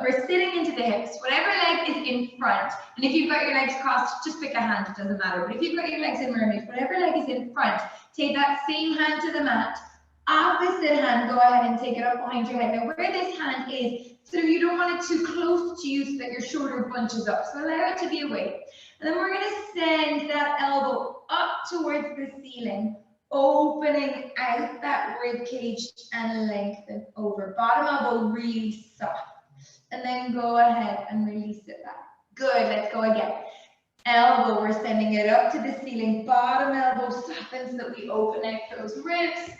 we're sitting into the hips. Whatever leg is in front, and if you've got your legs crossed, just pick a hand, it doesn't matter. But if you've got your legs in mermaid, whatever leg is in front, take that same hand to the mat. Opposite hand, go ahead and take it up behind your head. Now where this hand is, so you don't want it too close to you so that your shoulder bunches up. So allow it to be away. And then we're going to send that elbow up towards the ceiling, opening out that rib cage and lengthen over. Bottom elbow really soft. And then go ahead and release it back. Good, let's go again. Elbow, we're sending it up to the ceiling. Bottom elbow softens so that we open out those ribs.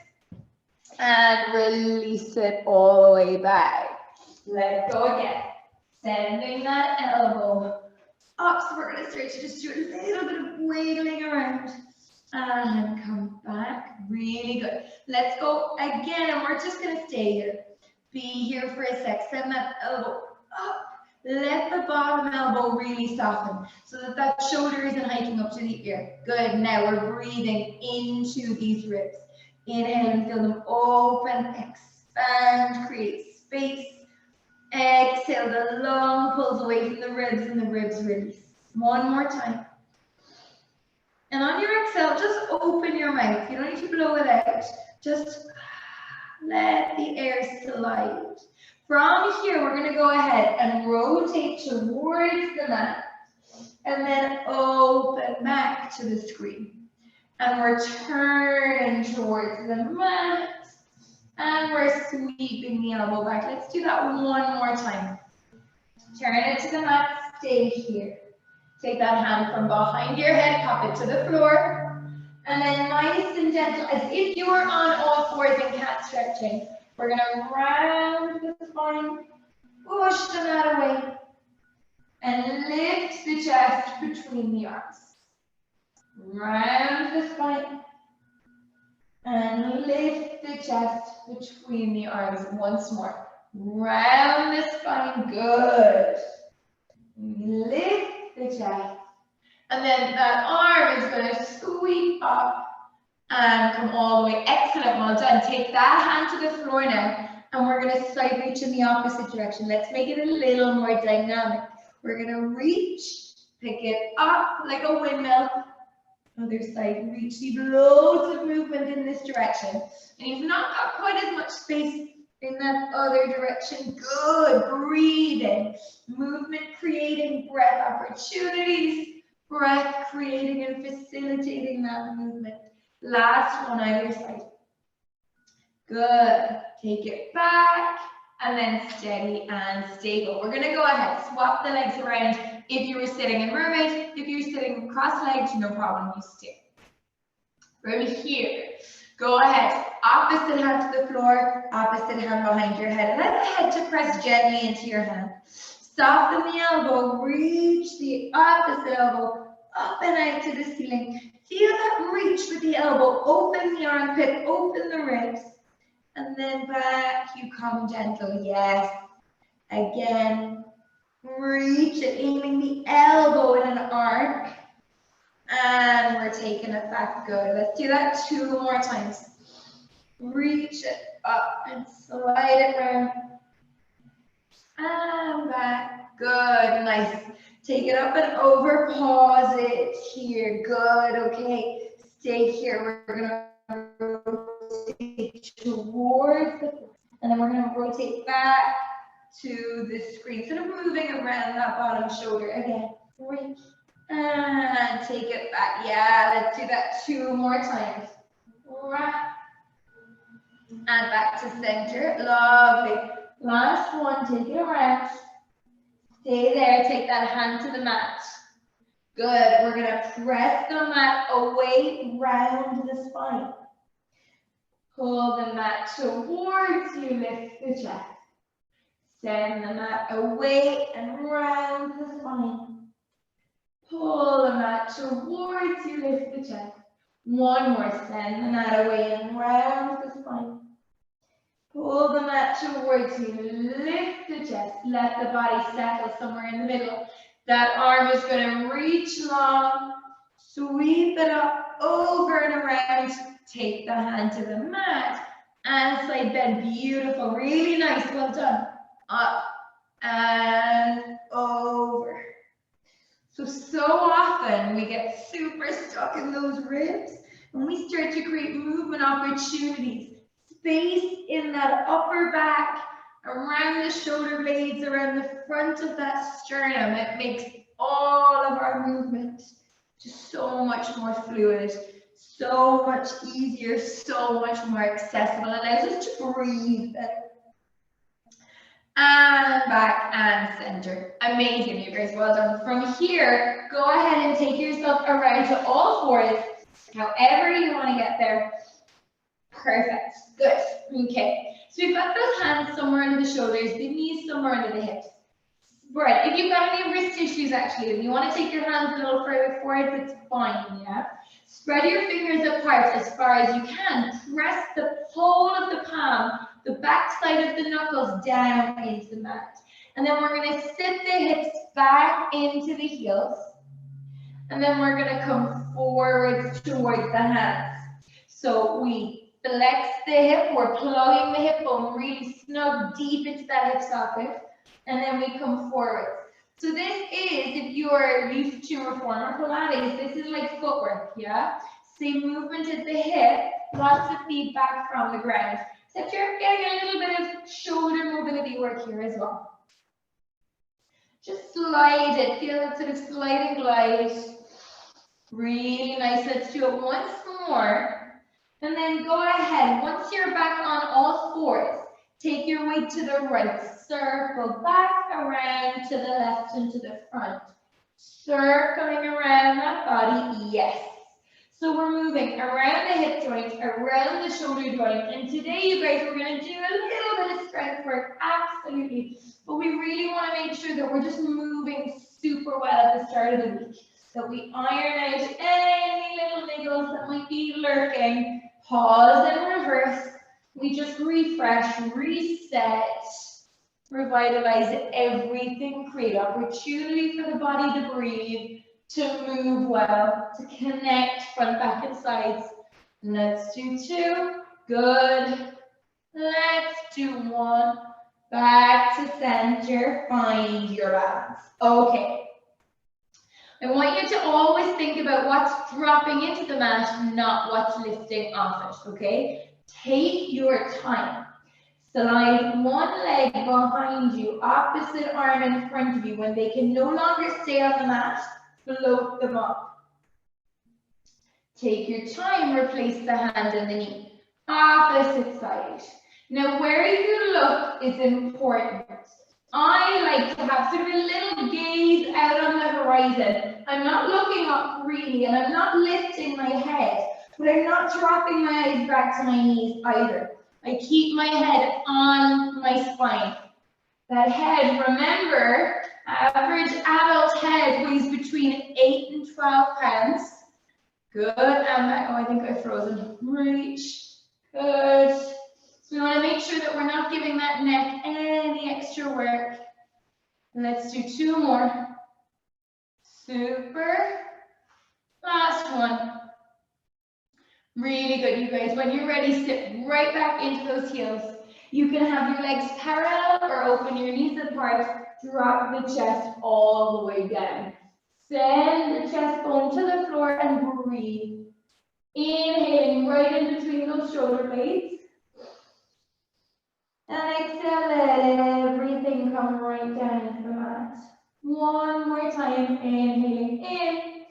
And release it all the way back. Let go again. Sending that elbow up. So we're going to start to just do a little bit of wiggling around. And come back. Really good. Let's go again. And we're just going to stay here. Be here for a sec. Send that elbow up. Let the bottom elbow really soften so that that shoulder isn't hiking up to the ear. Good. Now we're breathing into these ribs. Inhale and feel them open, expand, create space. Exhale, the lung pulls away from the ribs and the ribs release. One more time. And on your exhale, just open your mouth. You don't need to blow it out. Just let the air slide. From here, we're going to go ahead and rotate towards the mat. And then open back to the screen. And we're turning towards the mat. And we're sweeping the elbow back. Let's do that one more time. Turn it to the mat, stay here. Take that hand from behind your head, pop it to the floor. And then nice and gentle, as if you were on all fours in cat stretching. We're gonna round the spine, push the mat away, and lift the chest between the arms. Round the spine, and lift the chest between the arms once more. Round the spine, good. Lift the chest. And then that arm is going to sweep up and come all the way. Excellent, well done. Take that hand to the floor now. And we're going to side reach in the opposite direction. Let's make it a little more dynamic. We're going to reach, pick it up like a windmill. Other side, reach. Leave loads of movement in this direction. And you've not got quite as much space in that other direction. Good. Breathing. Movement creating breath opportunities. Breath creating and facilitating that movement. Last one, either side. Good. Take it back. And then steady and stable. We're going to go ahead. Swap the legs around. If you were sitting in mermaid, if you're sitting cross-legged, no problem, you stay. From here, go ahead. Opposite hand to the floor, opposite hand behind your head. Let the head to press gently into your hand. Soften the elbow, reach the opposite elbow up and out to the ceiling. Feel that reach with the elbow. Open the armpit, open the ribs. And then back, you come gentle. Yes. Again. Reach it, aiming the elbow in an arc. And we're taking it back. Good. Let's do that 2 more times. Reach it up and slide it around. And back. Good. Nice. Take it up and over. Pause it here. Good. Okay. Stay here. We're going to rotate towards the floor. And then we're going to rotate back to the screen, sort of moving around that bottom shoulder again. Reach and take it back. Yeah, let's do that 2 more times. And back to center. Lovely. Last one. Take it around. Stay there. Take that hand to the mat. Good. We're gonna press the mat away round the spine. Pull the mat towards you. Lift the chest. Send the mat away and round the spine. Pull the mat towards you, lift the chest. One more, send the mat away and round the spine. Pull the mat towards you, lift the chest. Let the body settle somewhere in the middle. That arm is going to reach long, sweep it up, over and around. Take the hand to the mat and side bend. Beautiful, really nice, well done. Up and over. So often we get super stuck in those ribs and we start to create movement opportunities, space in that upper back, around the shoulder blades, around the front of that sternum. It makes all of our movement just so much more fluid, so much easier, so much more accessible, and allows us to breathe better. And back and center. Amazing, you guys, well done. From here, go ahead and take yourself around to all fours, however you want to get there. Perfect, good, okay. So we've got those hands somewhere under the shoulders, the knees somewhere under the hips. Right, if you've got any wrist issues actually, and you want to take your hands a little further forward, that's fine, yeah? Spread your fingers apart as far as you can. Press the pole of the palm, the back side of the knuckles down into the mat. And then we're going to sit the hips back into the heels. And then we're going to come forwards towards the hands. So we flex the hip, we're plugging the hip bone really snug deep into that hip socket. And then we come forward. So this is, if you're used to reformer Pilates, this is like footwork, yeah? Same movement at the hip, lots of feedback from the ground. Except you're getting a little bit of shoulder mobility work here as well. Just slide it, feel that sort of slide and glide. Really nice, let's do it once more. And then go ahead, once you're back on all fours, take your weight to the right, circle back around to the left and to the front. Circling around that body, yes. So we're moving around the hip joint, around the shoulder joint. And today, you guys, we're going to do a little bit of strength work, absolutely. But we really want to make sure that we're just moving super well at the start of the week. That we iron out any little niggles that might be lurking. Pause and reverse. We just refresh, reset, revitalize everything, create opportunity for the body to breathe, to move well, to connect front, back, and sides. Let's do 2. Good. Let's do 1. Back to center. Find your balance. Okay. I want you to always think about what's dropping into the mat, not what's lifting off it, okay? Take your time. Slide one leg behind you, opposite arm in front of you. When they can no longer stay on the mat, float them up. Take your time, replace the hand and the knee. Opposite side. Now, where you look is important. I like to have sort of a little gaze out on the horizon. I'm not looking up really, and I'm not lifting my head, but I'm not dropping my eyes back to my knees either. I keep my head on my spine. That head, remember, average adult head weighs between 8 and 12 pounds. Good, and back. Oh, I think I've frozen. Reach. Good. So we want to make sure that we're not giving that neck any extra work. Let's do 2 more. Super. Last one. Really good, you guys. When you're ready, sit right back into those heels. You can have your legs parallel or open your knees apart. Drop the chest all the way down. Send the chest bone to the floor and breathe. Inhaling right in between those shoulder blades. And exhale, let everything come right down into the mat. One more time, inhaling in.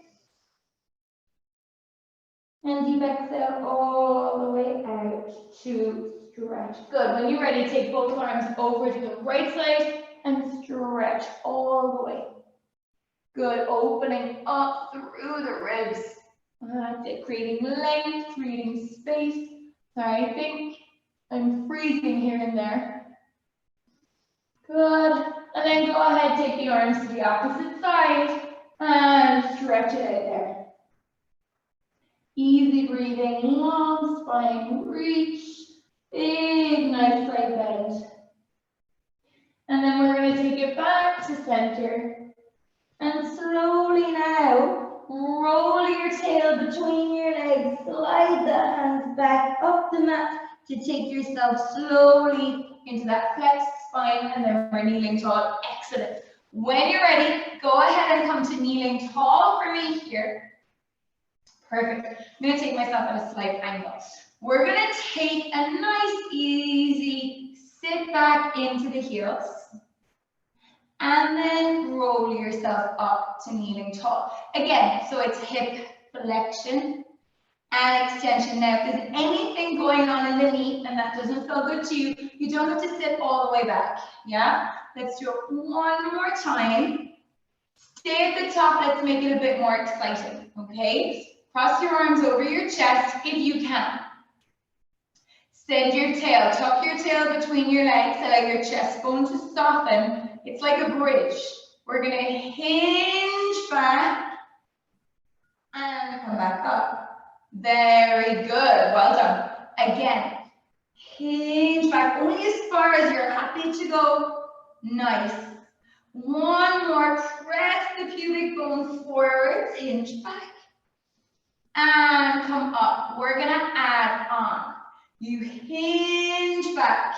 And deep exhale all the way out to stretch. Good, when you're ready, take both arms over to the right side and stretch all the way. Good, opening up through the ribs. That's it, creating length, creating space. Sorry, I think I'm freezing here and there. Good. And then go ahead, take the arms to the opposite side and stretch it out there. Easy breathing, long spine, reach, big nice side bend. And then we're going to take it back to center. And slowly now, roll your tail between your legs, slide the hands back up the mat to take yourself slowly into that flexed spine, and then we're kneeling tall. Excellent. When you're ready, go ahead and come to kneeling tall for me here. Perfect. I'm going to take myself at a slight angle. We're going to take a nice, easy sit back into the heels. And then roll yourself up to kneeling tall. Again, so it's hip flexion and extension. Now, if there's anything going on in the knee and that doesn't feel good to you, you don't have to sit all the way back. Yeah? Let's do it one more time. Stay at the top. Let's make it a bit more exciting. Okay? Cross your arms over your chest if you can. Send your tail. Tuck your tail between your legs. Allow your chest bone to soften. It's like a bridge. We're going to hinge back and come back up. Very good. Well done. Again, hinge back only as far as you're happy to go. Nice. One more. Press the pubic bone forwards. Hinge back. And come up. We're going to add on. You hinge back.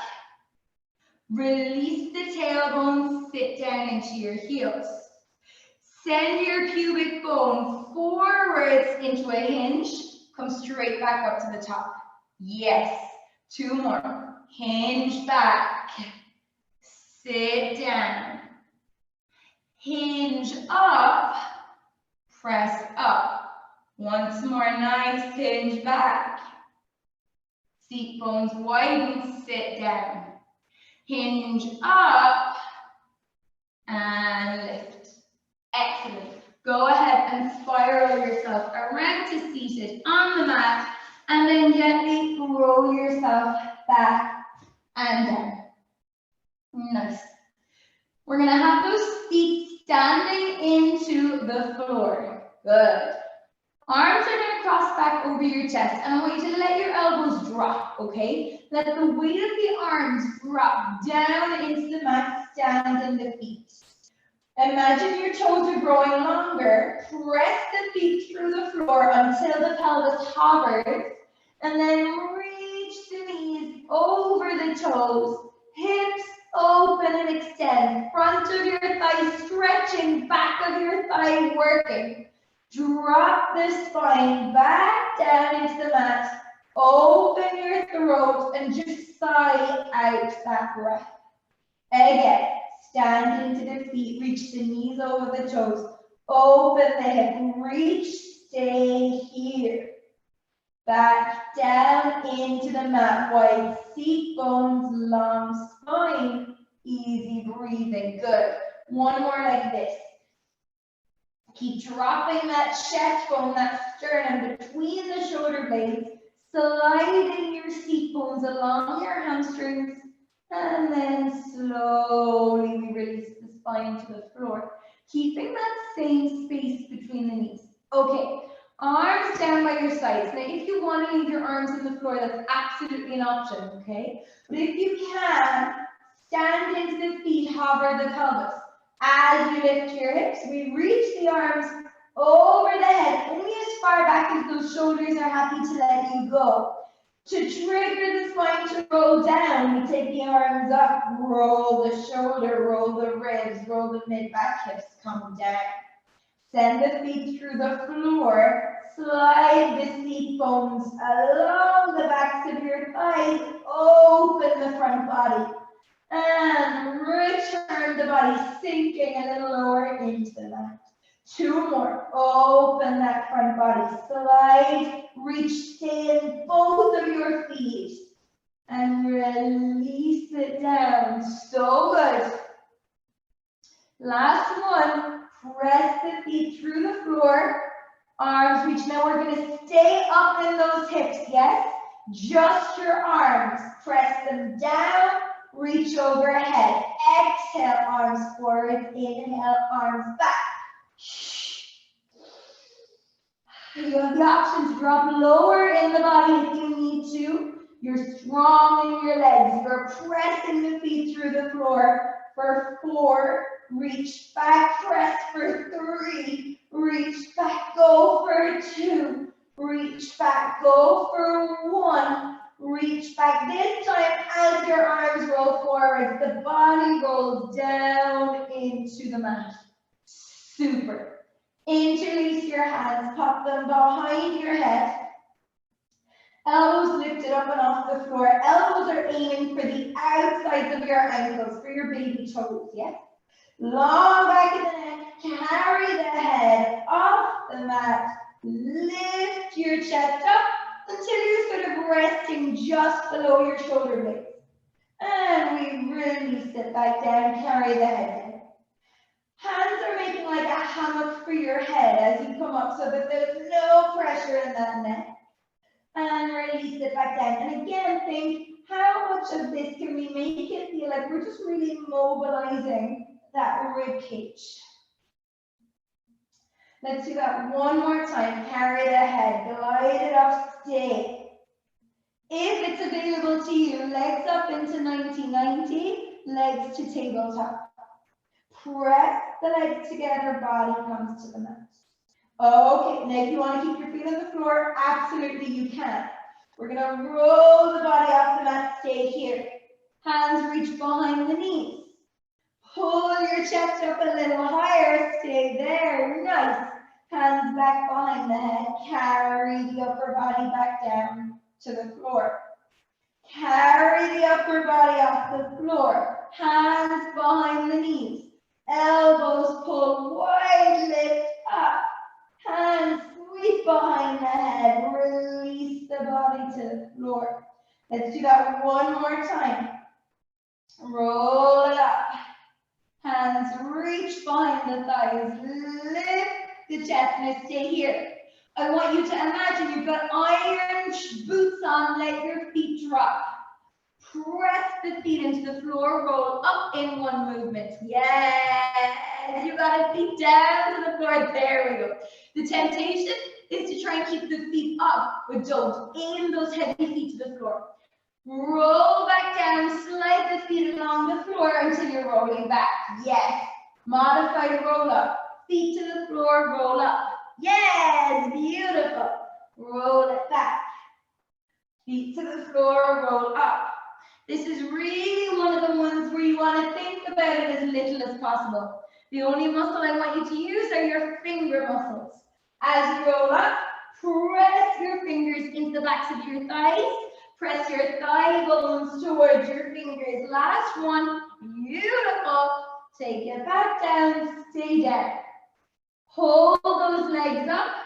Release the tailbone, sit down into your heels. Send your pubic bone forwards into a hinge. Come straight back up to the top. Yes. Two more. Hinge back. Sit down. Hinge up. Press up. Once more. Nice hinge back. Seat bones widen. Sit down. Hinge up and lift. Excellent. Go ahead and spiral yourself around to seated on the mat and then gently roll yourself back and down. Nice. We're going to have those feet standing into the floor. Good. Arms are going to cross back over your chest, and I want you to let your elbows drop, okay? Let the weight of the arms drop down into the mat, stand in the feet. Imagine your toes are growing longer. Press the feet through the floor until the pelvis hovers, and then reach the knees over the toes. Hips open and extend. Front of your thigh stretching, back of your thigh working. Drop the spine back down into the mat. Open your throat and just sigh out that breath. Again, stand into the feet, reach the knees over the toes. Open the hip, reach, stay here. Back down into the mat, wide seat bones, long spine, easy breathing. Good. One more like this. Keep dropping that chest bone, that sternum between the shoulder blades, sliding your seat bones along your hamstrings, and then slowly we release the spine to the floor, keeping that same space between the knees. Okay, arms down by your sides. Now, if you want to leave your arms on the floor, that's absolutely an option, okay? But if you can, stand into the feet, hover the pelvis. As you lift your hips, we reach the arms over the head, only as far back as those shoulders are happy to let you go. To trigger the spine to roll down, we take the arms up, roll the shoulder, roll the ribs, roll the mid-back hips, come down. Send the feet through the floor, slide the seat bones along the backs of your thighs, open the front body. And return the body sinking a little lower into the mat. Two more. Open that front body. Slide, reach, stay in both of your feet. And release it down. So good. Last one. Press the feet through the floor. Arms reach. Now we're going to stay up in those hips, yes? Just your arms. Press them down. Reach overhead. Exhale, arms forward. Inhale, arms back. You have the option to drop lower in the body if you need to. You're strong in your legs. You're pressing the feet through the floor for 4. Reach back, press for 3. Reach back, go for 2. Reach back, go for 1. reach back. This time, as your arms roll forward, the body rolls down into the mat. Super. Interlace your hands, pop them behind your head. Elbows lifted up and off the floor. Elbows are aiming for the outsides of your ankles, for your baby toes, yes? Long back in the neck, carry the head off the mat. Lift your chest up until you're sort of resting just below your shoulder blades. And we release it back down, carry the head down. Hands are making like a hammock for your head as you come up so that there's no pressure in that neck. And release it back down. And again, think, how much of this can we make it feel like we're just really mobilizing that rib cage? Let's do that one more time. Carry the head, glide it up, stay. If it's available to you, legs up into 90-90, legs to tabletop. Press the legs together, body comes to the mat. Okay, now if you want to keep your feet on the floor, absolutely you can. We're going to roll the body off the mat, stay here. Hands reach behind the knees. Pull your chest up a little higher, stay there, nice. Hands back behind the head, carry the upper body back down to the floor. Carry the upper body off the floor, hands behind the knees. Elbows pull wide, lift up. Hands sweep behind the head, release the body to the floor. Let's do that one more time. Roll it up. Hands reach behind the thighs, lift the chest. Now stay here. I want you to imagine you've got iron boots on, let your feet drop. Press the feet into the floor, roll up in one movement. Yes, you got it, feet down to the floor. There we go. The temptation is to try and keep the feet up, but don't. Aim those heavy feet to the floor. Roll back down, slide the feet along the floor until you're rolling back. Yes, modified roll up. Feet to the floor, roll up. Yes, beautiful. Roll it back. Feet to the floor, roll up. This is really one of the ones where you want to think about it as little as possible. The only muscle I want you to use are your finger muscles. As you roll up, press your fingers into the backs of your thighs. Press your thigh bones towards your fingers. Last one. Beautiful. Take it back down. Stay down. Hold those legs up.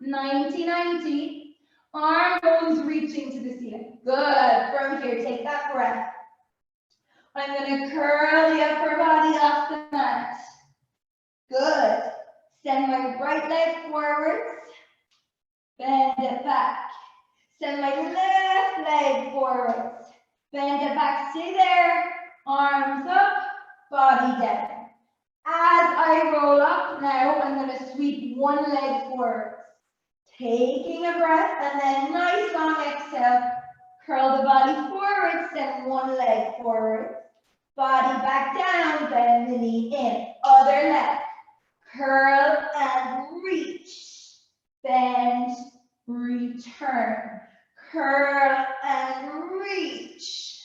90-90. Arm bones reaching to the ceiling. Good. From here, take that breath. I'm going to curl the upper body off the mat. Good. Send my right leg forwards. Bend it back. Send my left leg forwards. Bend it back. Stay there. Arms up, body down. As I roll up now, I'm going to sweep one leg forwards. Taking a breath and then nice long exhale. Curl the body forward, send one leg forward. Body back down, bend the knee in. Other leg. Curl and reach. Bend, return. Curl and reach.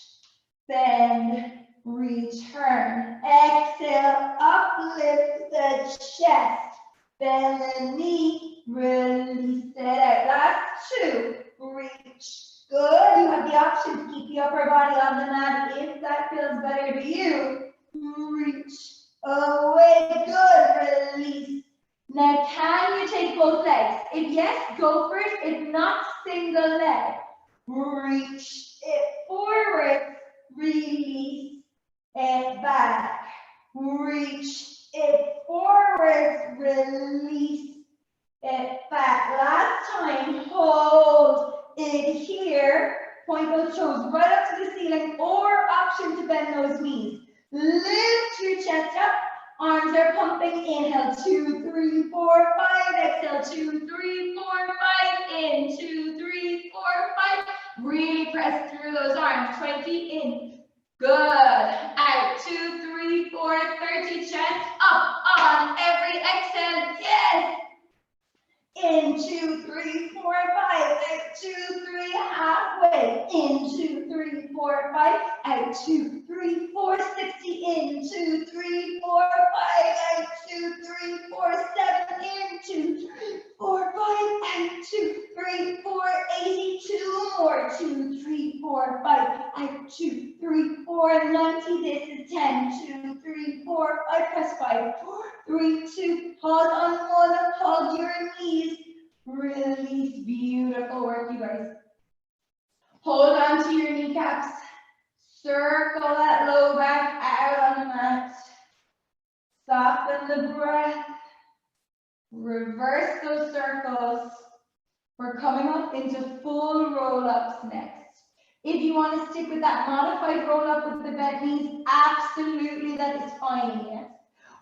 Bend, return. Exhale, uplift the chest. Bend the knee, release it out. Last two. Reach. Good. You have the option to keep the upper body on the mat if that feels better to you. Reach. Away. Good. Release. Now, can you take both legs? If yes, go for it. If not, single leg. Reach it forward. Release it back. Reach it forward. Release it back. Last time, hold it here. Point those toes right up to the ceiling or option to bend those knees. Lift your chest up. Arms are pumping. Inhale, 2, 3, 4, 5. Exhale, 2, 3, 4, 5. In, 2, 3, 4, 5. Really press through those arms. 20 in. Good. Out. 2, 3, 4, 30. Chest up on every exhale. Yes. In, 2, 3, 4, 5. Out, 2, 3. Halfway. halfway, in, 2, 3, 4, 5, out, 2, 3, 4, 60, in, 2, 3, 4, 5, out, 2, 3, 4, 7, in, 2, 3, 4, 5, out, 2, 3, 4, 82 more, 2, 3, 4, 5, out, 2, 3, 4, 90, this is 10, 2, 3, 4, 5, press 5, 4, 3, 2, pause on one, hug your knees, release, beautiful work, you guys. Hold on to your kneecaps, circle that low back out on the mat, soften the breath, reverse those circles. We're coming up into full roll-ups next. If you want to stick with that modified roll-up with the bent knees, absolutely, that is fine, yes.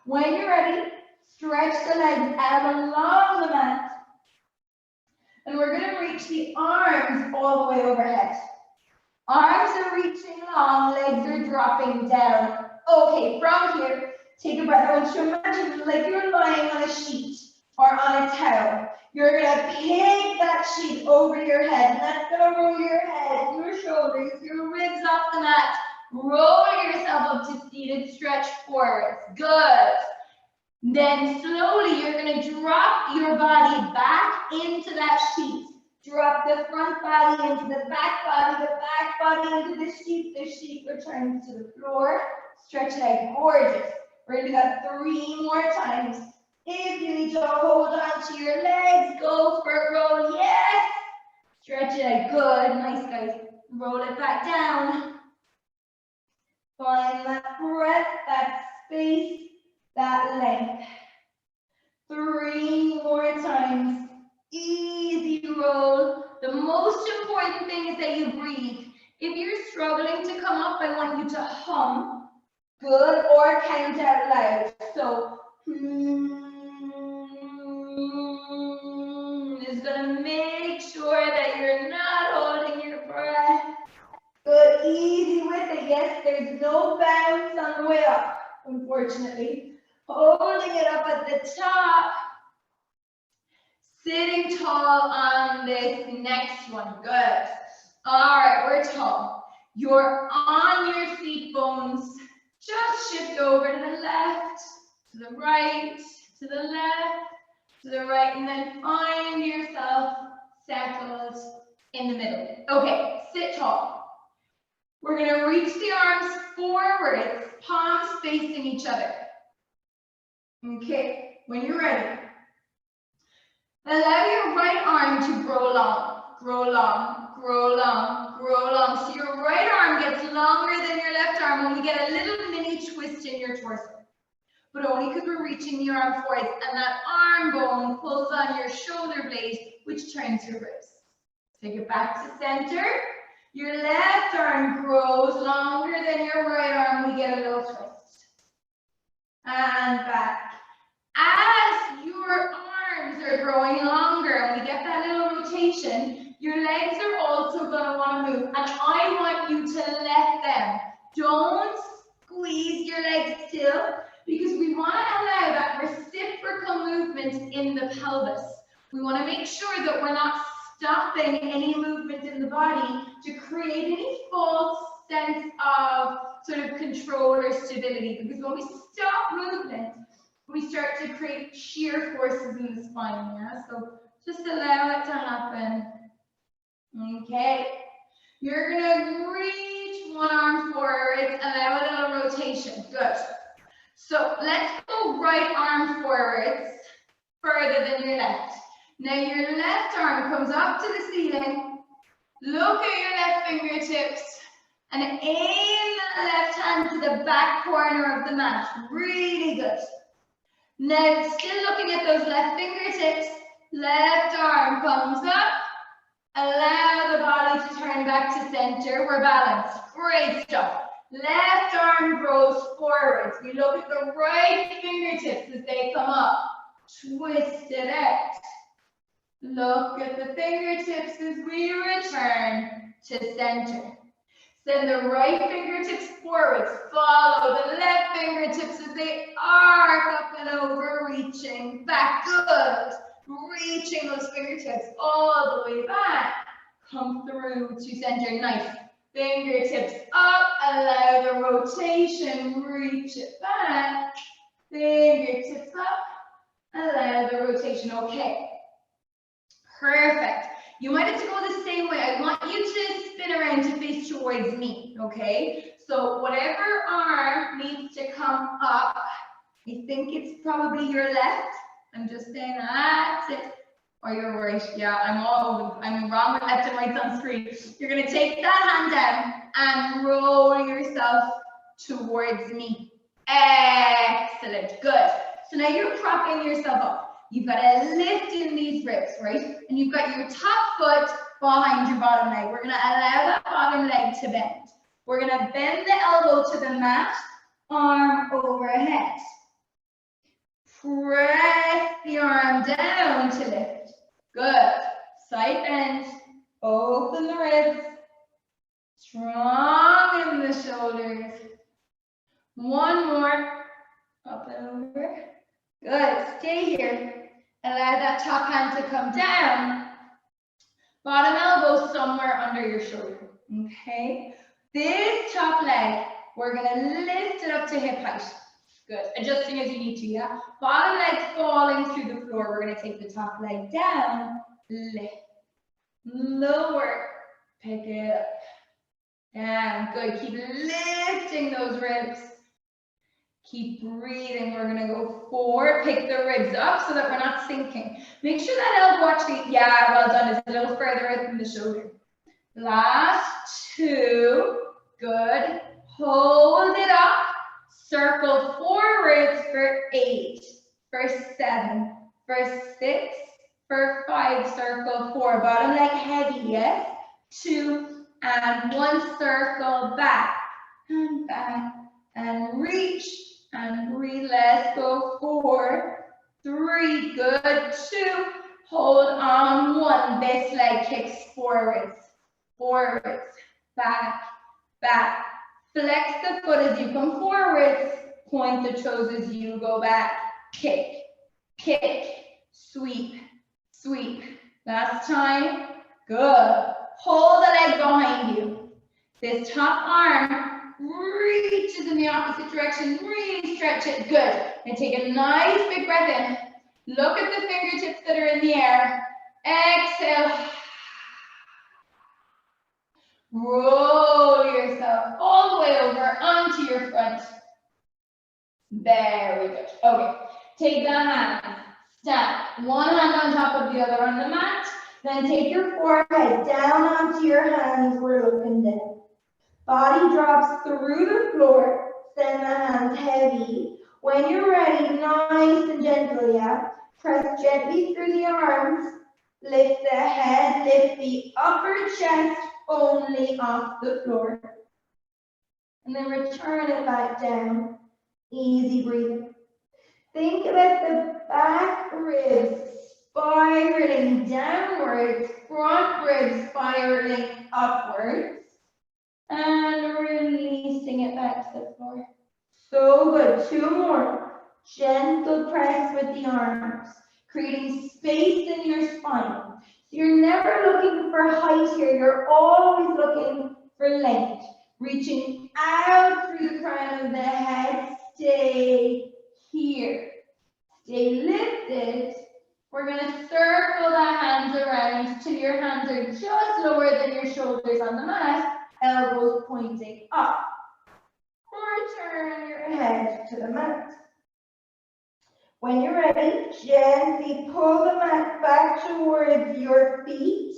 When you're ready, stretch the legs out along the mat. And we're going to reach the arms all the way overhead. Arms are reaching long, legs are dropping down. Okay, from here, take a breath. I want you to imagine like you're lying on a sheet or on a towel. You're going to pick that sheet over your head. And that's going to roll your head, your shoulders, your ribs off the mat. Roll yourself up to seated stretch forwards. Good. Then slowly you're going to drop your body back into that sheet. Drop the front body into the back body into the sheet returns to the floor. Stretch it out, gorgeous. We're going to do that 3 more times. If you need to hold on to your legs, go for it, roll, yes. Stretch it out, good, nice guys. Roll it back down. Find that breath, that space, that length. 3 more times. Easy roll. The most important thing is that you breathe. If you're struggling to come up, I want you to hum, good, or count out loud. So, is going to make sure that you're not holding your breath. Good, easy with it. Yes, there's no bounce on the way up, unfortunately. Holding it up at the top. Sitting tall on this next one. Good. All right, we're tall. You're on your seat bones. Just shift over to the left, to the right, to the left, to the right, and then find yourself settled in the middle. Okay, sit tall. We're going to reach the arms forwards, palms facing each other. Okay, when you're ready, allow your right arm to grow long, grow long, grow long, grow long. So your right arm gets longer than your left arm when we get a little mini twist in your torso. But only because we're reaching your arm forward, and that arm bone pulls on your shoulder blade, which turns your ribs. Take it back to center. Your left arm grows longer than your right arm. We get a little twist. And back. As your arms are growing longer and we get that little rotation, your legs are also going to want to move. And I want you to let them. Don't squeeze your legs still, because we want to allow that reciprocal movement in the pelvis. We want to make sure that we're not stopping any movement in the body to create any false sense of sort of control or stability. Because when we stop movement, we start to create shear forces in the spine, yeah? So just allow it to happen. Okay. You're gonna reach one arm forward, allow a little rotation. Good. So let's go right arm forwards further than your left. Now your left arm comes up to the ceiling. Look at your left fingertips and aim that left hand to the back corner of the mat. Really good. Now, still looking at those left fingertips, left arm comes up. Allow the body to turn back to center. We're balanced. Great stuff. Left arm grows forwards. We look at the right fingertips as they come up. Twist it out. Look at the fingertips as we return to center. Send the right fingertips forwards. Follow the left fingertips as they arc up and over, reaching back. Good. Reaching those fingertips all the way back. come through to center, nice. Fingertips up, allow the rotation, reach it back. Fingertips up, allow the rotation, okay. Perfect. You might have to go the same way. I want you to spin around to face towards me, okay? So whatever arm needs to come up, I think it's probably your left. I'm just saying that's it. Or your right. Yeah, I'm wrong with left and right on screen. You're gonna take that hand down and roll yourself towards me. Excellent, good. So now you're propping yourself up. You've got to lift in these ribs, right? And you've got your top foot behind your bottom leg. We're gonna allow that bottom leg to bend. We're gonna bend the elbow to the mat, arm overhead. Press the arm down to lift. Good. Side bend. Open the ribs. Strong in the shoulders. One more. Up and over. Good. Stay here. Allow that top hand to come down. Bottom elbow somewhere under your shoulder. Okay. This top leg, we're going to lift it up to hip height. Good. Adjusting as you need to, yeah? Bottom leg falling through the floor. We're going to take the top leg down. Lift. Lower. Pick it up. Down. Good. Keep lifting those ribs. Keep breathing. We're going to go forward. Pick the ribs up so that we're not sinking. Make sure that elbow actually, yeah, well done. It's a little further out than the shoulder. Last two. Good. Hold it up. Circle forwards for 8, for 7, for 6, for 5, circle 4. Bottom leg heavy, yes? 2 and 1, circle back and reach and breathe. Let's go 4, 3, good. 2, hold on. 1, this leg kicks forwards, forwards, back, back. Flex the foot as you come forwards. Point the toes as you go back. Kick, kick, sweep, sweep. Last time. Good. Hold the leg behind you. This top arm reaches in the opposite direction. Really stretch it. Good. And take a nice big breath in. Look at the fingertips that are in the air. Exhale. Roll yourself all the way over onto your front. Very good. Okay, take that hand, stand. One hand on top of the other on the mat. Then take your forehead down onto your hands. We're looking down. Body drops through the floor. Send the hands heavy. When you're ready, nice and gentle, yeah? Press gently through the arms. Lift the head, lift the upper chest only off the floor. And then return it back down. Easy breathing. Think about the back ribs spiraling downwards, front ribs spiraling upwards, and releasing it back to the floor. So good. 2 more. Gentle press with the arms, creating space in your spine. So you're never looking for height here. You're always looking for length. Reaching out through the crown of the head. Stay here. Stay lifted. We're going to circle the hands around till your hands are just lower than your shoulders on the mat. Elbows pointing up. Return your head to the mat. When you're ready, gently pull the mat back towards your feet.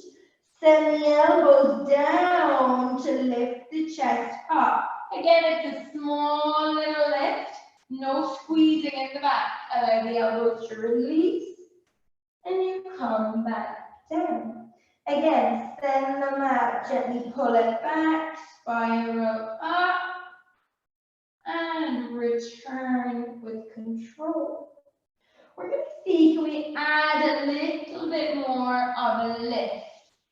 Send the elbows down to lift the chest up. Again, it's a small little lift. No squeezing in the back. Allow the elbows to release. And you come back down. Again, send the mat, gently pull it back. Spiral up. And return with control. We're going to see, can we add a little bit more of a lift?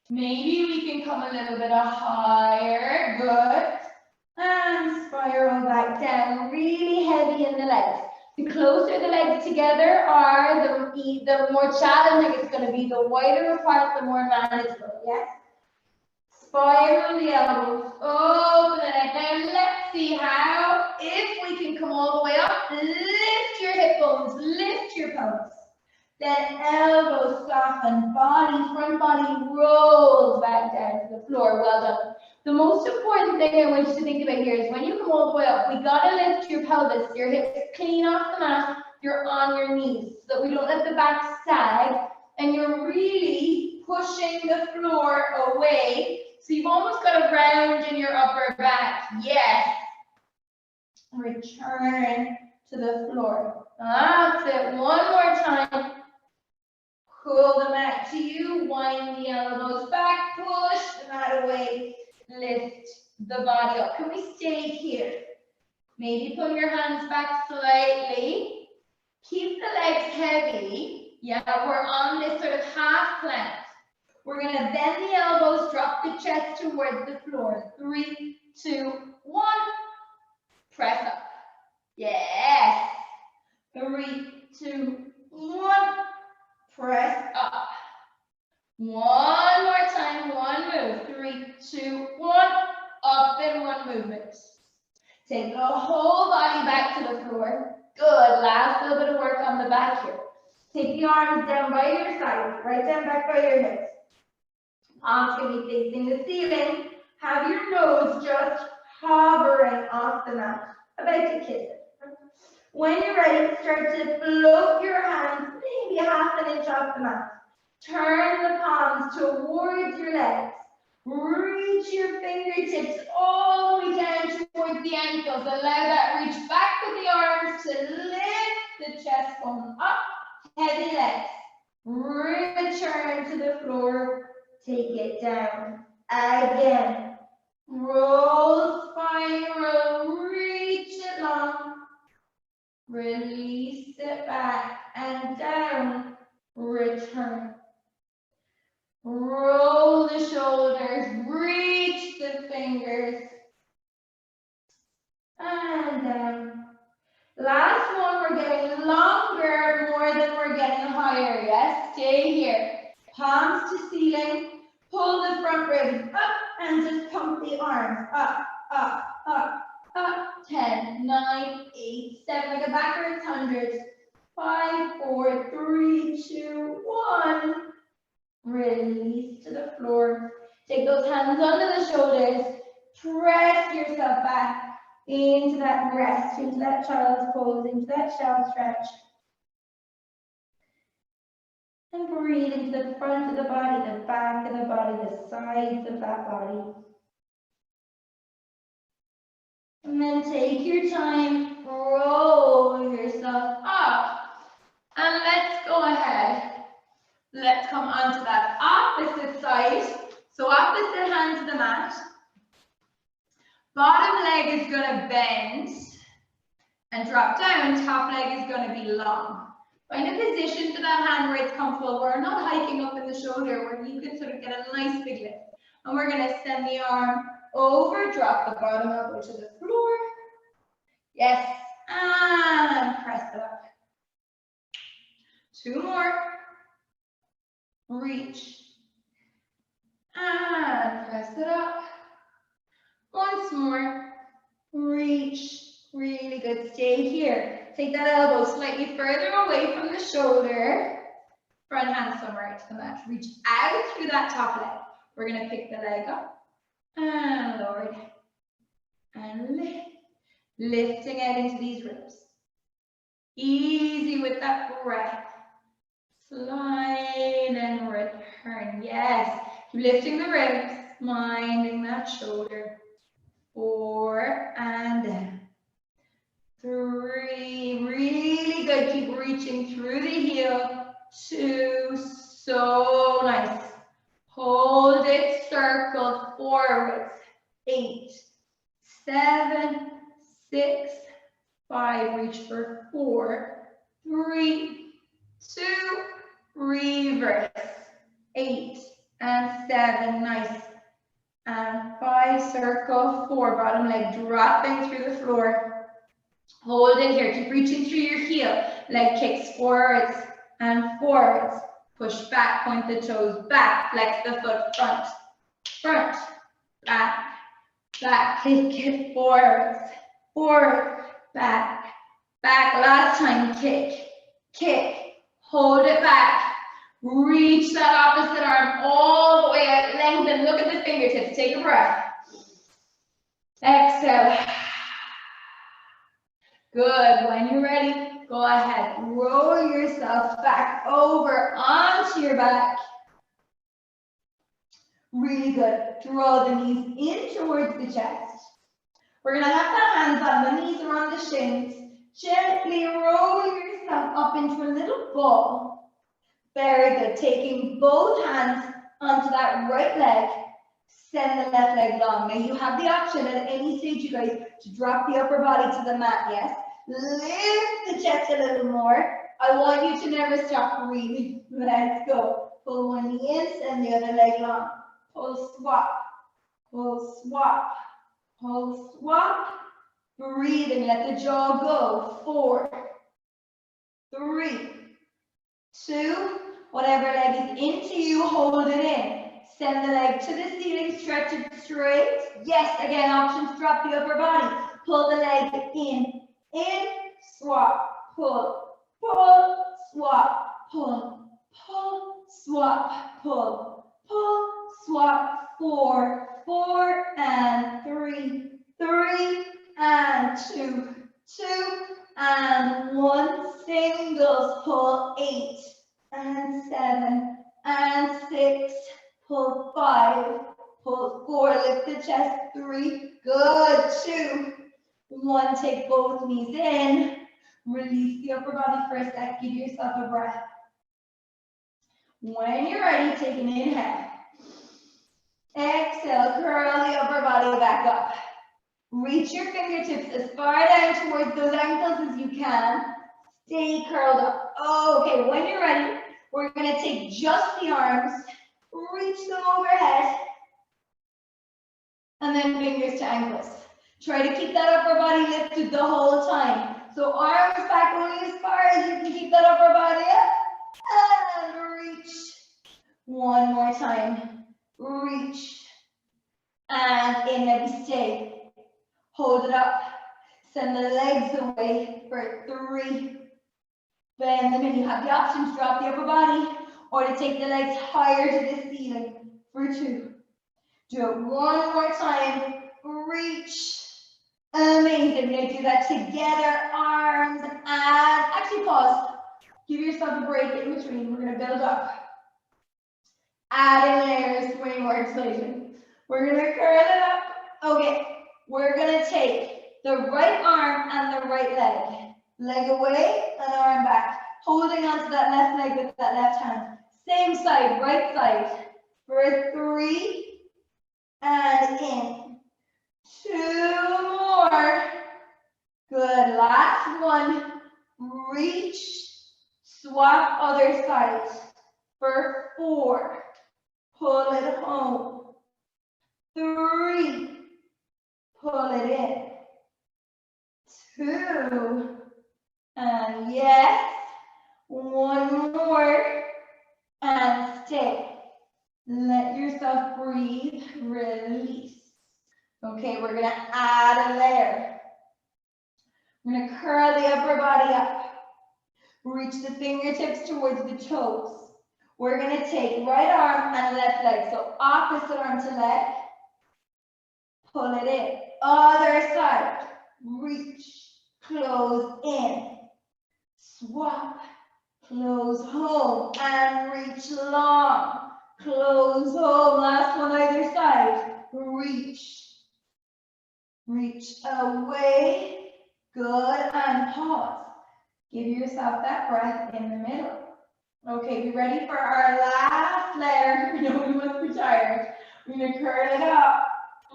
Maybe we can come a little bit higher. Good. And spiral back down. Really heavy in the legs. The closer the legs together are, the more challenging it's going to be. The wider apart, the more manageable. Yes? Spiral the elbows, open the neck. Now let's see how, if we can come all the way up, lift your hip bones, lift your pelvis. Then elbows soften, body, front body rolls back down to the floor. Well done. The most important thing I want you to think about here is when you come all the way up, we gotta lift your pelvis, your hips clean off the mat, you're on your knees, so that we don't let the back sag, and you're really pushing the floor away. So you've almost got a round in your upper back. Yes. Return to the floor. That's it. One more time. Pull the mat to you. Wind the elbows back. Push the mat away. Lift the body up. Can we stay here? Maybe pull your hands back slightly. Keep the legs heavy. Yeah, we're on this sort of half plank. We're going to bend the elbows, drop the chest towards the floor. 3, 2, 1. Press up. Yes. 3, 2, 1. Press up. One more time, one move. 3, 2, 1. Up in one movement. Take the whole body back to the floor. Good. Last little bit of work on the back here. Take the arms down by your side, right down back by your hips. Arms can be facing the ceiling. Have your nose just hovering off the mat, about to kiss it. When you're ready, start to float your hands maybe half an inch off the mat. Turn the palms towards your legs. Reach your fingertips all the way down towards the ankles. Allow that reach back with the arms to lift the chest bone up. Heavy legs. Return to the floor. Take it down. Again. Roll, spiral, reach it long. Release it back and down. Return. Roll the shoulders, reach the fingers. And down. Last one, we're getting longer more than we're getting higher. Yes, stay here. Palms to ceiling. Pull the front ribs up and just pump the arms up, up, up, up. 10, 9, 8, 7, like a backwards 100. 5, 4, 3, 2, 1. Release to the floor. Take those hands under the shoulders. Press yourself back into that rest, into that child's pose, into that shell stretch. And breathe into the front of the body, the back of the body, the sides of that body. And then take your time, roll yourself up. And let's go ahead. Let's come onto that opposite side. So opposite hand to the mat. Bottom leg is going to bend and drop down. Top leg is going to be long. Find a position for that hand where it's comfortable. We're not hiking up in the shoulder, where you can sort of get a nice big lift. And we're going to send the arm over, drop the bottom elbow to the floor. Yes, and press it up. 2 more. Reach. And press it up. Once more. Reach. Really good. Stay here. Take that elbow slightly further away from the shoulder. Front hand somewhere to the mat. Reach out through that top leg. We're going to pick the leg up. And lower it. And lift. Lifting out into these ribs. Easy with that breath. Slide and return. Yes. Keep lifting the ribs. Minding that shoulder. 4 and down. 3, really good. Keep reaching through the heel. 2, so nice. Hold it, circle forwards. 8, 7, 6, 5. Reach for 4, 3, 2. Reverse. 8 and 7. Nice. And 5. Circle 4. Bottom leg dropping through the floor. Hold it here. Keep reaching through your heel. Leg kicks forwards and forwards. Push back. Point the toes back. Flex the foot front. Front. back, back. Kick it forwards, forward, back, back. Last time, kick, kick. Hold it back. Reach that opposite arm all the way out. Lengthen. Look at the fingertips. Take a breath. Exhale. Good. When you're ready, go ahead. Roll yourself back over onto your back. Really good. Draw the knees in towards the chest. We're going to have the hands on the knees or on the shins. Gently roll yourself up into a little ball. Very good. Taking both hands onto that right leg. Send the left leg long. Now you have the option at any stage, you guys, to drop the upper body to the mat, yes? Lift the chest a little more. I want you to never stop breathing. Let's go. Pull one knee in, send the other leg long. Pull, swap. Pull, swap. Pull, swap. Breathing, let the jaw go. 4, 3, 2, whatever leg is into you, hold it in. Send the leg to the ceiling, stretch it straight. Yes, again, options, drop the upper body. Pull the leg in, swap, pull, pull, swap, pull, pull, swap, pull, pull, swap. 4, 4 and 3, 3 and 2, 2 and 1. Singles, pull 8 and 7 and 6. Pull 5, pull 4, lift the chest, 3, good, 2, 1, take both knees in, release the upper body for a sec, give yourself a breath. When you're ready, take an inhale. Exhale, curl the upper body back up. Reach your fingertips as far down towards those ankles as you can. Stay curled up. Okay, when you're ready, we're going to take just the arms, reach them overhead, and then fingers to ankles. Try to keep that upper body lifted the whole time. So arms back only as far as you can keep that upper body up, and reach. One more time. Reach. And in there we stay. Hold it up. Send the legs away for 3. Bend them in. You have the option to drop the upper body or to take the legs higher to the ceiling for 2. Do it one more time. Reach. Amazing. Now do that together. Arms and actually pause. Give yourself a break in between. We're going to build up. Add in layers, way more explosion. We're going to curl it up. Okay. We're going to take the right arm and the right leg. Leg away and arm back. Holding onto that left leg with that left hand. Same side, right side. For 3 and in. 2 more. Good. Last one. Reach. Swap other side. For 4. Pull it home. 3. Pull it in. 2. And yes. 1 more. And stay. Let yourself breathe. Release. Okay, we're going to add a layer. We're going to curl the upper body up. Reach the fingertips towards the toes. We're going to take right arm and left leg. So opposite arm to leg. Pull it in. Other side. Reach. Close in. Swap. Close home. And reach long. Close home. Last one either side. Reach. Reach away. Good. And pause. Give yourself that breath in the middle. Okay, be ready for our last layer. We know we must be tired. We're going to curl it up.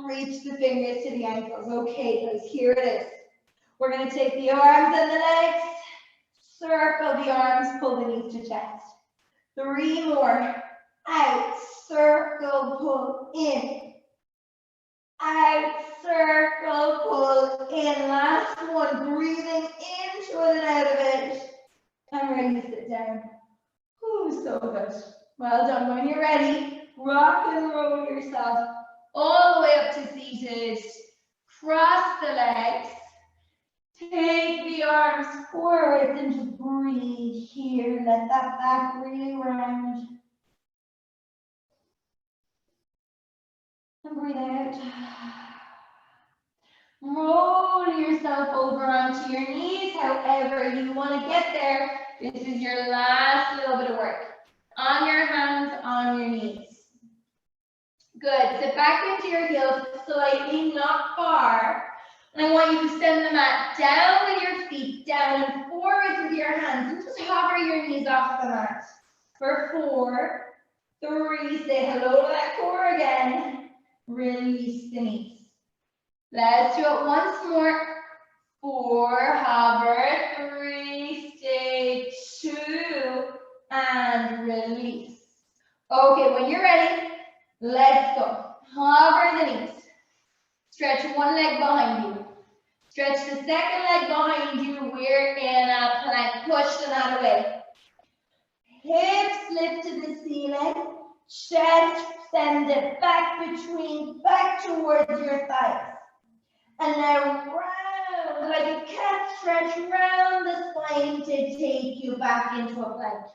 Reach the fingers to the ankles. Okay, guys, here it is. We're going to take the arms and the legs. Circle the arms. Pull the knees to chest. 3 more. Out. Circle. Pull in. Out. Circle. Pull in. Last one. Breathing into it and out of it. I'm ready to sit down. Ooh, so good. Well done. When you're ready, rock and roll yourself all the way up to seated. Cross the legs. Take the arms forward and just breathe here. Let that back really round. And breathe out. Roll yourself over onto your knees, however you want to get there. This is your last little bit of work. On your hands, on your knees. Good. Sit back into your heels slightly, not far. And I want you to send the mat down with your feet, down and forward with your hands. And just hover your knees off the mat. For 4, 3, say hello to that core again. Release the knees. Let's do it once more. 4, hover, 3, stay, 2, and release. Okay, when you're ready, let's go. Hover the knees. Stretch one leg behind you. Stretch the second leg behind you. We're in a plank. Push the mat away. Hips lift to the ceiling. Chest, send it back towards your thighs. And now round, like a cat, stretch round the spine to take you back into a plank.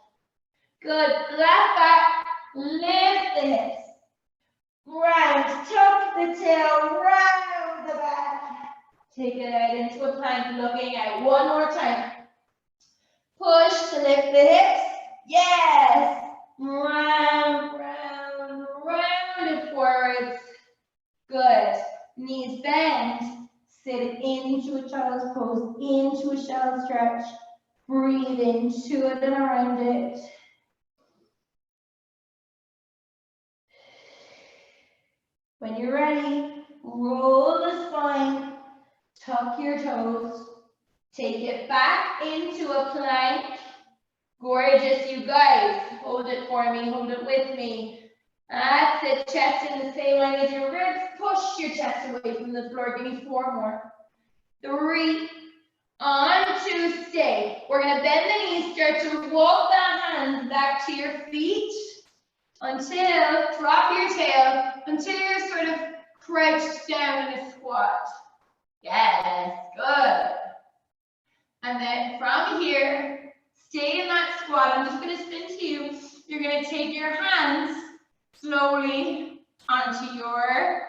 Good, flat back, lift the hips. Round, tuck the tail, round the back. Take it out into a plank, looking out. One more time. Push to lift the hips. Yes. Round, round, round it forwards. Good. Knees bend. Sit into a child's pose, into a shallow stretch. Breathe into it and around it. When you're ready, roll the spine, tuck your toes, take it back into a plank. Gorgeous, you guys. Hold it for me, hold it with me. That's it, chest in the same line as your ribs. Push your chest away from the floor. Give me 4 more. 3, on 2, stay. We're gonna bend the knees, start to walk the hands back to your feet until, drop your tail, until you're sort of crouched down in a squat. Yes, good. And then from here, stay in that squat. I'm just gonna spin to you. You're gonna take your hands slowly onto your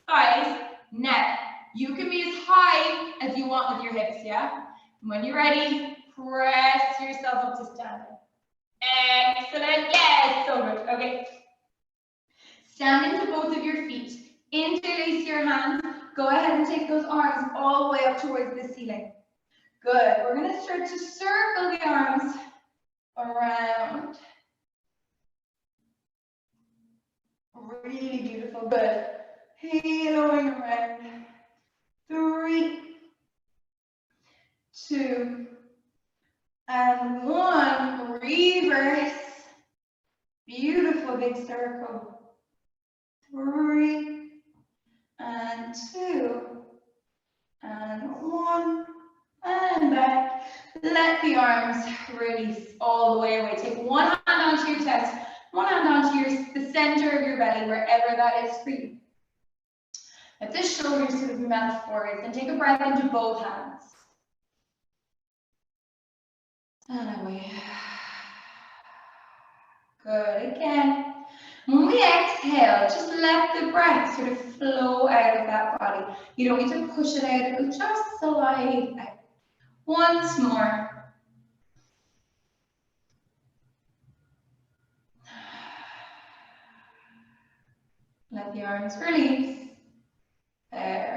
thighs. Now, you can be as high as you want with your hips, yeah? And when you're ready, press yourself up to standing. Excellent, yes, so good, okay. Stand into both of your feet. Interlace your hands. Go ahead and take those arms all the way up towards the ceiling. Good, we're gonna start to circle the arms around. Really beautiful, good. Haloing around. 3, 2, and 1. Reverse. Beautiful big circle. 3, and 2, and 1, and back. Let the arms release all the way away. Take one hand onto your chest, one hand onto the center of your belly, wherever that is for you. Let the shoulders sort of melt forwards and take a breath into both hands. And away. Good, again. When we exhale, just let the breath sort of flow out of that body. You don't need to push it out, it'll just slide out. Once more. Let the arms release. There.